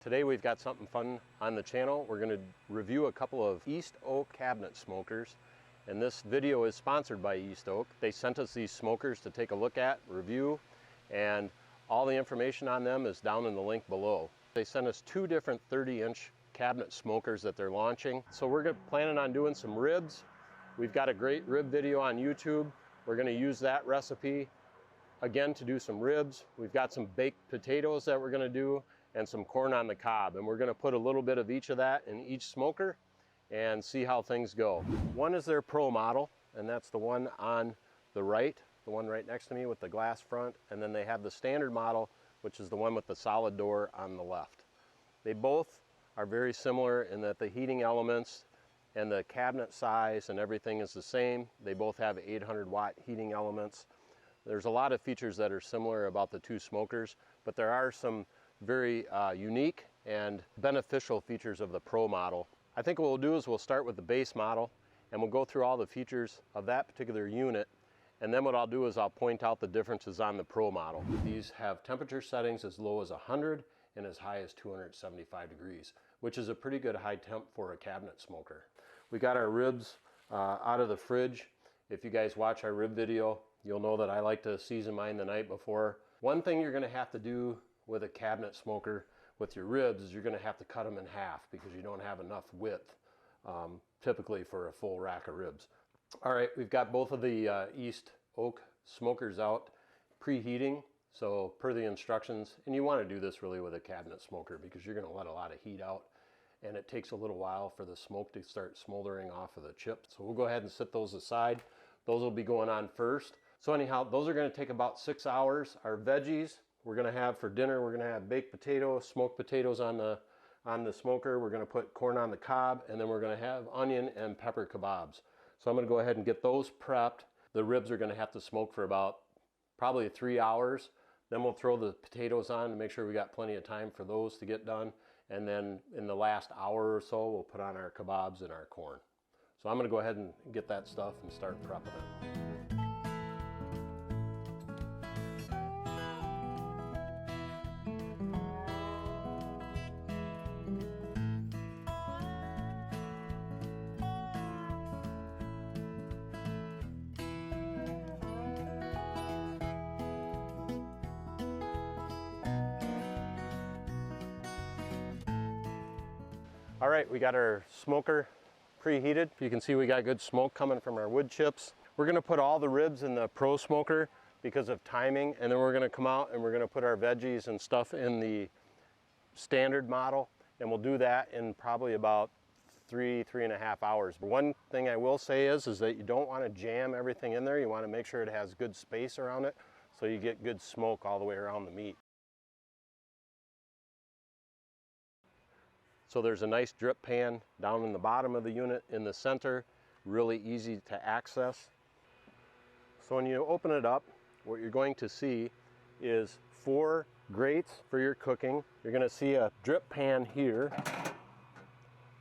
Today we've got something fun on the channel. We're going to review a couple of East Oak cabinet smokers, and this video is sponsored by East Oak. They sent us these smokers to take a look at, review, and all the information on them is down in the link below. They sent us two different 30-inch cabinet smokers that they're launching. So we're planning on doing some ribs. We've got a great rib video on YouTube. We're going to use that recipe again to do some ribs. We've got some baked potatoes that we're going to do and some corn on the cob, and we're going to put a little bit of each of that in each smoker and see how things go. One is their Pro model, and that's the one on the right, the one right next to me with the glass front, and then they have the standard model, which is the one with the solid door on the left. They both are very similar in that the heating elements and the cabinet size and everything is the same. They both have 800-watt heating elements. There's a lot of features that are similar about the two smokers, but there are some very unique and beneficial features of the Pro model. I think what we'll do is we'll start with the base model and we'll go through all the features of that particular unit, and then what I'll do is I'll point out the differences on the Pro model. These have temperature settings as low as 100 and as high as 275 degrees, which is a pretty good high temp for a cabinet smoker. We got our ribs out of the fridge. If you guys watch our rib video, you'll know that I like to season mine the night before. One thing you're going to have to do with a cabinet smoker with your ribs is you're going to have to cut them in half because you don't have enough width typically for a full rack of ribs. All right, we've got both of the East Oak smokers out preheating, so per the instructions, and you want to do this really with a cabinet smoker because you're going to let a lot of heat out and it takes a little while for the smoke to start smoldering off of the chips. So we'll go ahead and set those aside. Those will be going on first. So anyhow, those are going to take about 6 hours. Our veggies we're going to have for dinner, we're going to have baked potatoes, smoked potatoes on the smoker. We're going to put corn on the cob, and then we're going to have onion and pepper kebabs. So I'm going to go ahead and get those prepped. The ribs are going to have to smoke for about probably 3 hours. Then we'll throw the potatoes on to make sure we got plenty of time for those to get done. And then in the last hour or so, we'll put on our kebabs and our corn. So I'm going to go ahead and get that stuff and start prepping it. All right, we got our smoker preheated. You can see we got good smoke coming from our wood chips. We're gonna put all the ribs in the Pro smoker because of timing, and then we're gonna come out and we're gonna put our veggies and stuff in the standard model, and we'll do that in probably about 3.5 hours. But one thing I will say is that you don't wanna jam everything in there. You wanna make sure it has good space around it so you get good smoke all the way around the meat. So there's a nice drip pan down in the bottom of the unit in the center, really easy to access. So when you open it up, what you're going to see is 4 grates for your cooking. You're going to see a drip pan here.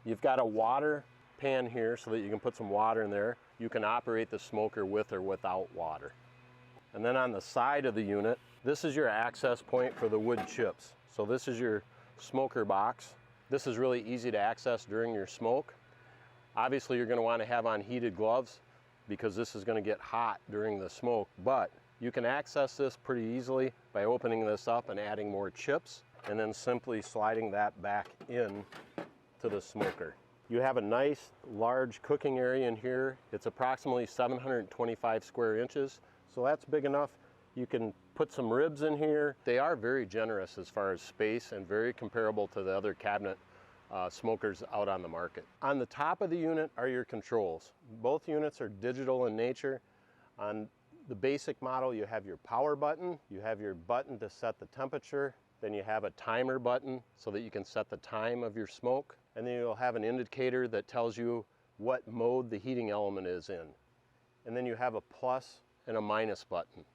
You've got a water pan here so that you can put some water in there. You can operate the smoker with or without water. And then on the side of the unit, this is your access point for the wood chips. So this is your smoker box. This is really easy to access during your smoke. Obviously, you're going to want to have on heated gloves because this is going to get hot during the smoke, but you can access this pretty easily by opening this up and adding more chips and then simply sliding that back in to the smoker. You have a nice large cooking area in here. It's approximately 725 square inches, so that's big enough. You can put some ribs in here. They are very generous as far as space and very comparable to the other cabinet smokers out on the market. On the top of the unit are your controls. Both units are digital in nature. On the basic model, you have your power button, you have your button to set the temperature, then you have a timer button so that you can set the time of your smoke, and then you'll have an indicator that tells you what mode the heating element is in. And then you have a plus and a minus button,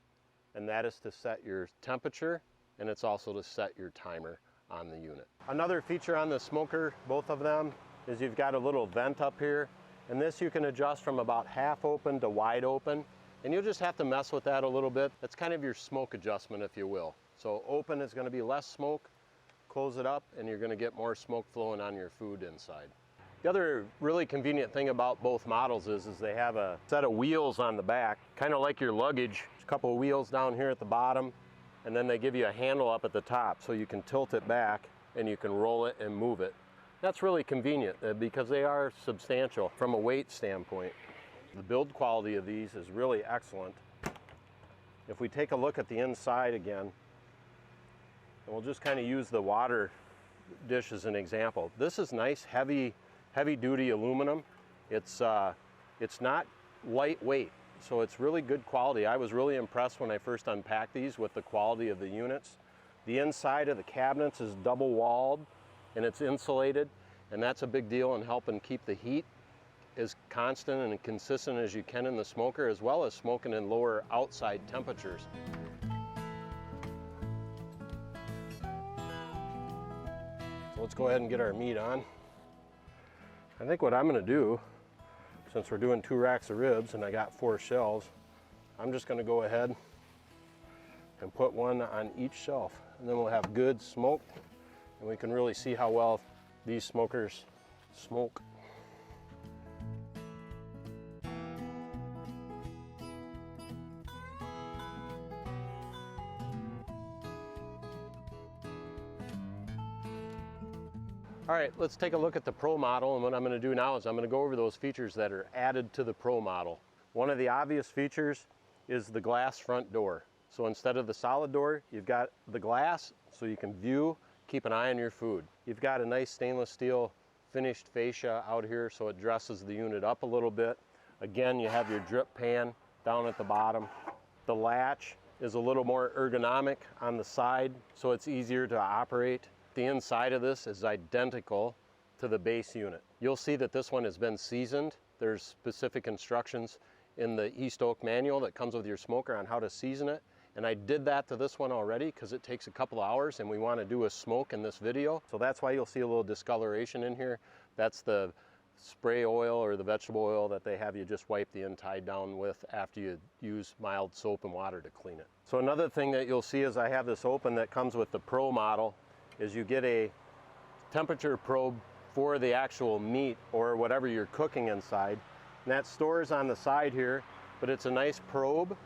and that is to set your temperature, and it's also to set your timer on the unit. Another feature on the smoker, both of them, is you've got a little vent up here, and this you can adjust from about half open to wide open, and you'll just have to mess with that a little bit. That's kind of your smoke adjustment, if you will. So open is going to be less smoke, close it up, and you're going to get more smoke flowing on your food inside. The other really convenient thing about both models is they have a set of wheels on the back, kind of like your luggage. There's a couple of wheels down here at the bottom, and then they give you a handle up at the top so you can tilt it back and you can roll it and move it. That's really convenient because they are substantial from a weight standpoint. The build quality of these is really excellent. If we take a look at the inside again, and we'll just kind of use the water dish as an example. This is nice, heavy duty aluminum. It's not lightweight, so it's really good quality. I was really impressed when I first unpacked these with the quality of the units. The inside of the cabinets is double walled and it's insulated, and that's a big deal in helping keep the heat as constant and consistent as you can in the smoker, as well as smoking in lower outside temperatures. So let's go ahead and get our meat on. I think what I'm going to do, since we're doing 2 racks of ribs and I got 4 shelves, I'm just going to go ahead and put one on each shelf, and then we'll have good smoke and we can really see how well these smokers smoke. All right, let's take a look at the Pro model, and what I'm going to do now is I'm going to go over those features that are added to the Pro model. One of the obvious features is the glass front door. So instead of the solid door, you've got the glass so you can view, keep an eye on your food. You've got a nice stainless steel finished fascia out here so it dresses the unit up a little bit. Again, you have your drip pan down at the bottom. The latch is a little more ergonomic on the side so it's easier to operate. The inside of this is identical to the base unit. You'll see that this one has been seasoned. There's specific instructions in the East Oak manual that comes with your smoker on how to season it. And I did that to this one already because it takes a couple hours and we want to do a smoke in this video. So that's why you'll see a little discoloration in here. That's the spray oil or the vegetable oil that they have you just wipe the inside down with after you use mild soap and water to clean it. So another thing that you'll see as I have this open that comes with the Pro model is you get a temperature probe for the actual meat or whatever you're cooking inside. And that stores on the side here, but it's a nice probe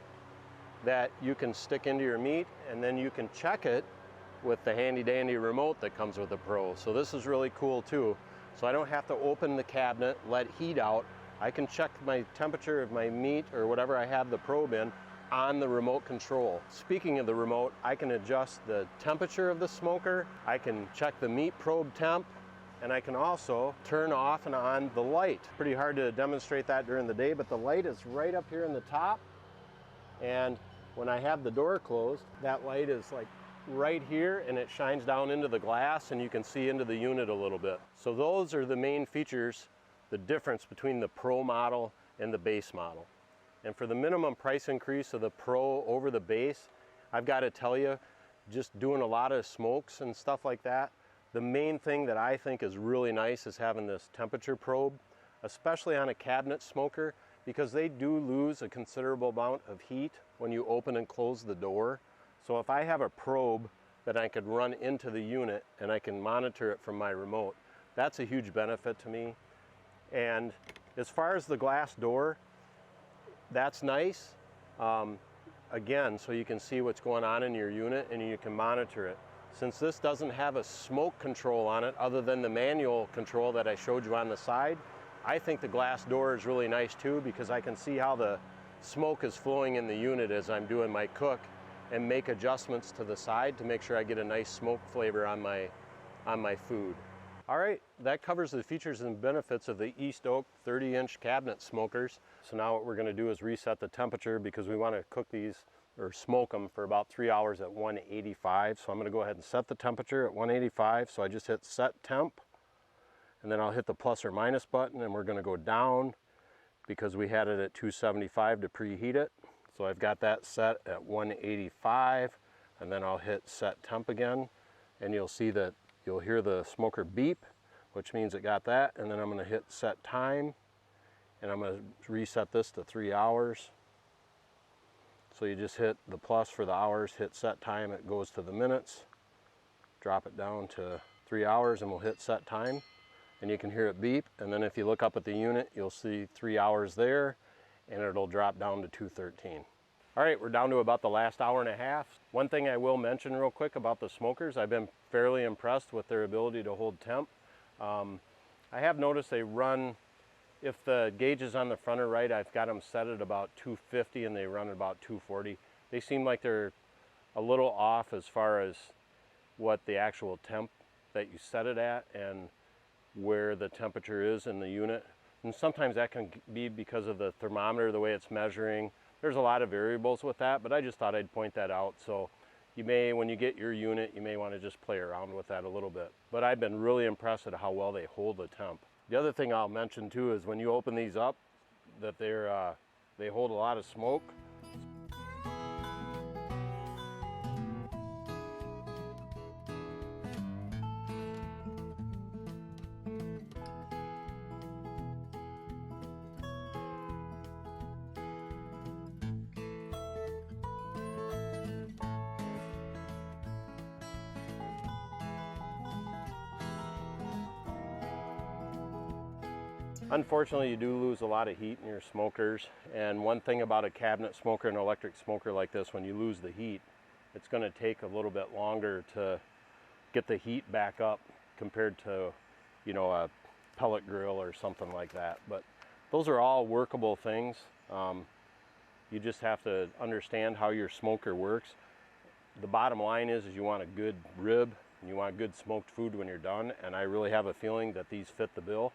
that you can stick into your meat, and then you can check it with the handy dandy remote that comes with the Pro. So this is really cool too. So I don't have to open the cabinet, let heat out. I can check my temperature of my meat or whatever I have the probe in on the remote control. Speaking of the remote, I can adjust the temperature of the smoker, I can check the meat probe temp, and I can also turn off and on the light. Pretty hard to demonstrate that during the day, but the light is right up here in the top, and when I have the door closed, that light is like right here and it shines down into the glass and you can see into the unit a little bit. So those are the main features, the difference between the Pro model and the base model. And for the minimum price increase of the Pro over the base, I've got to tell you, just doing a lot of smokes and stuff like that, the main thing that I think is really nice is having this temperature probe, especially on a cabinet smoker, because they do lose a considerable amount of heat when you open and close the door. So if I have a probe that I could run into the unit and I can monitor it from my remote, that's a huge benefit to me. And as far as the glass door, that's nice. Again, so you can see what's going on in your unit and you can monitor it. Since this doesn't have a smoke control on it other than the manual control that I showed you on the side, I think the glass door is really nice too because I can see how the smoke is flowing in the unit as I'm doing my cook and make adjustments to the side to make sure I get a nice smoke flavor on my food. All right, that covers the features and benefits of the East Oak 30-inch cabinet smokers. So now what we're gonna do is reset the temperature because we wanna cook these or smoke them for about 3 hours at 185. So I'm gonna go ahead and set the temperature at 185. So I just hit set temp, and then I'll hit the plus or minus button, and we're gonna go down because we had it at 275 to preheat it. So I've got that set at 185, and then I'll hit set temp again, and you'll see that you'll hear the smoker beep, which means it got that, and then I'm gonna hit set time, and I'm gonna reset this to 3 hours. So you just hit the plus for the hours, hit set time, it goes to the minutes, drop it down to 3 hours, and we'll hit set time, and you can hear it beep. And then if you look up at the unit, you'll see 3 hours there, and it'll drop down to 213. All right, we're down to about the last hour and a half. One thing I will mention real quick about the smokers, I've been fairly impressed with their ability to hold temp. I have noticed they run, if the gauge is on the front or right, I've got them set at about 250 and they run at about 240. They seem like they're a little off as far as what the actual temp that you set it at and where the temperature is in the unit. And sometimes that can be because of the thermometer, the way it's measuring. There's a lot of variables with that, but I just thought I'd point that out. So you may, when you get your unit, you may want to just play around with that a little bit. But I've been really impressed at how well they hold the temp. The other thing I'll mention too is when you open these up, that they hold a lot of smoke. Unfortunately, you do lose a lot of heat in your smokers, and one thing about a cabinet smoker, an electric smoker like this, when you lose the heat, it's going to take a little bit longer to get the heat back up compared to, you know, a pellet grill or something like that. But those are all workable things. You just have to understand how your smoker works. The bottom line is you want a good rib and you want good smoked food when you're done, and I really have a feeling that these fit the bill.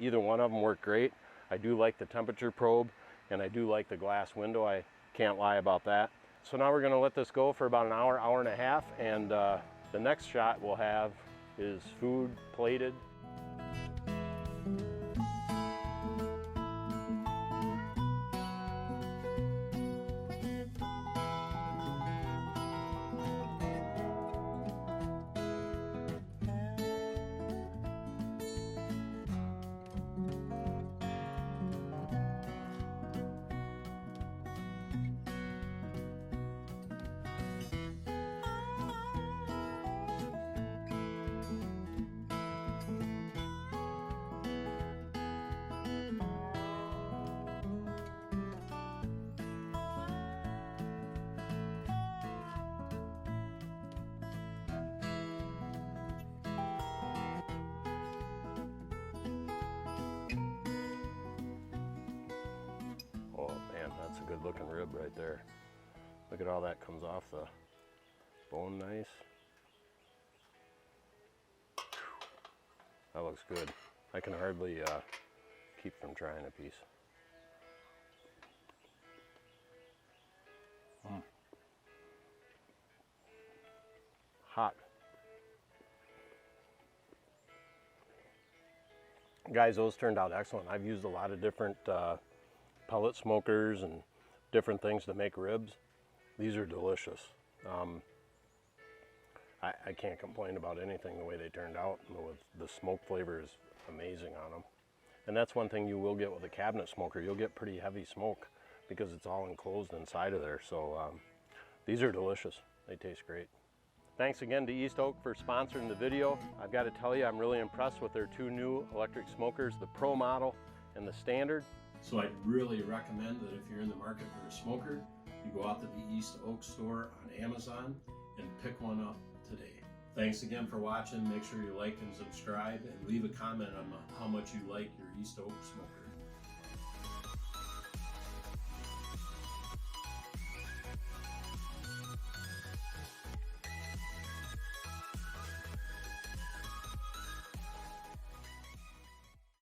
Either one of them work great. I do like the temperature probe, and I do like the glass window. I can't lie about that. So now we're going to let this go for about an hour, hour and a half, and the next shot we'll have is food plated. That's a good looking rib right there. Look at all that comes off the bone nice. That looks good. I can hardly keep from trying a piece. Hot. Guys, those turned out excellent. I've used a lot of different pellet smokers and different things to make ribs. These are delicious. I can't complain about anything the way they turned out. The smoke flavor is amazing on them. And that's one thing you will get with a cabinet smoker. You'll get pretty heavy smoke because it's all enclosed inside of there. So these are delicious. They taste great. Thanks again to East Oak for sponsoring the video. I've got to tell you, I'm really impressed with their two new electric smokers, the Pro model and the Standard. So I'd really recommend that if you're in the market for a smoker, you go out to the East Oak store on Amazon and pick one up today. Thanks again for watching. Make sure you like and subscribe and leave a comment on how much you like your East Oak smoker.